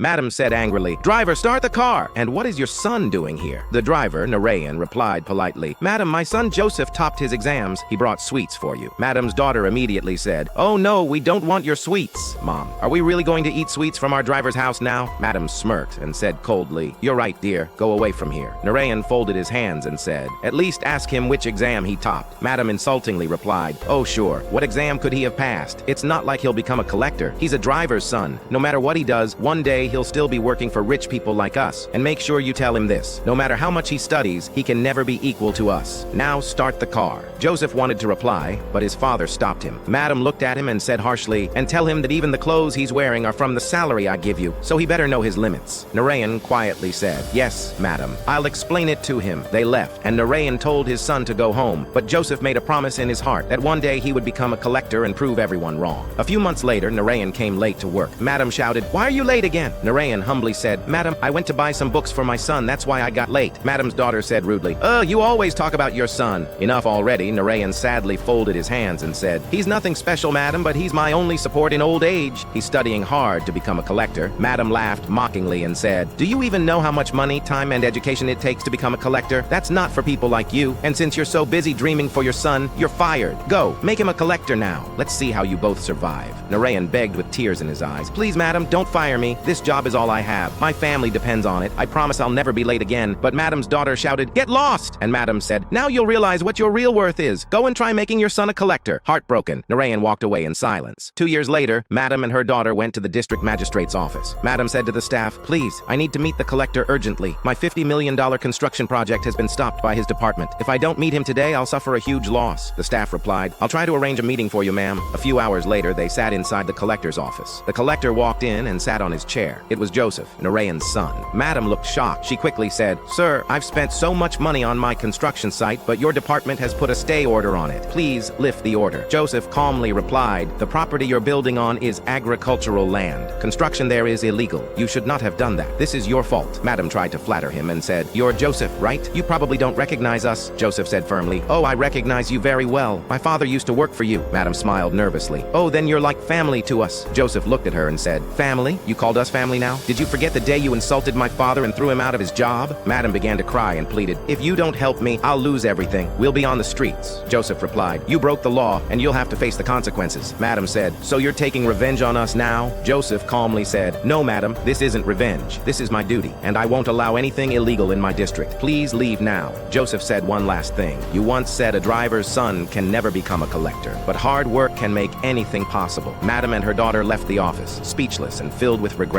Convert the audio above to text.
Madam said angrily, "Driver, start the car! And what is your son doing here?" The driver, Narayan, replied politely, "Madam, my son Joseph topped his exams. He brought sweets for you." Madam's daughter immediately said, "Oh no, we don't want your sweets." "Mom, are we really going to eat sweets from our driver's house now?" Madam smirked and said coldly, "You're right, dear. Go away from here." Narayan folded his hands and said, "At least ask him which exam he topped." Madam insultingly replied, "Oh sure, what exam could he have passed? It's not like he'll become a collector. He's a driver's son. No matter what he does, one day he'll still be working for rich people like us. And make sure you tell him this. No matter how much he studies, he can never be equal to us. Now start the car." Joseph wanted to reply, but his father stopped him. Madam looked at him and said harshly, "And tell him that even the clothes he's wearing are from the salary I give you, so he better know his limits." Narayan quietly said, "Yes, madam. I'll explain it to him." They left, and Narayan told his son to go home, but Joseph made a promise in his heart that one day he would become a collector and prove everyone wrong. A few months later, Narayan came late to work. Madam shouted, "Why are you late again?" Narayan humbly said, "Madam, I went to buy some books for my son, that's why I got late." Madam's daughter said rudely, You always talk about your son." Enough already. Narayan sadly folded his hands and said, "He's nothing special, madam, but he's my only support in old age. He's studying hard to become a collector." Madam laughed mockingly and said, "Do you even know how much money, time, and education it takes to become a collector? That's not for people like you, and since you're so busy dreaming for your son, you're fired. Go, make him a collector now. Let's see how you both survive." Narayan begged with tears in his eyes, "Please, madam, don't fire me. This job is all I have. My family depends on it. I promise I'll never be late again." But Madam's daughter shouted, "Get lost!" And Madam said, "Now you'll realize what your real worth is. Go and try making your son a collector." Heartbroken, Narayan walked away in silence. 2 years later, Madam and her daughter went to the district magistrate's office. Madam said to the staff, "Please, I need to meet the collector urgently. My $50 million construction project has been stopped by his department. If I don't meet him today, I'll suffer a huge loss." The staff replied, "I'll try to arrange a meeting for you, ma'am." A few hours later, they sat inside the collector's office. The collector walked in and sat on his chair. It was Joseph, Narayan's son. Madam looked shocked. She quickly said, "Sir, I've spent so much money on my construction site, but your department has put a stay order on it. Please lift the order." Joseph calmly replied, "The property you're building on is agricultural land. Construction there is illegal. You should not have done that. This is your fault." Madam tried to flatter him and said, "You're Joseph, right? You probably don't recognize us." Joseph said firmly, "Oh, I recognize you very well. My father used to work for you." Madam smiled nervously. "Oh, then you're like family to us." Joseph looked at her and said, "Family? You called us family now? Did you forget the day you insulted my father and threw him out of his job?" Madam began to cry and pleaded, "If you don't help me, I'll lose everything. We'll be on the streets." Joseph replied, "You broke the law, and you'll have to face the consequences." Madam said, "So you're taking revenge on us now?" Joseph calmly said, "No, madam, this isn't revenge. This is my duty, and I won't allow anything illegal in my district. Please leave now." Joseph said one last thing. "You once said a driver's son can never become a collector, but hard work can make anything possible." Madam and her daughter left the office, speechless and filled with regret.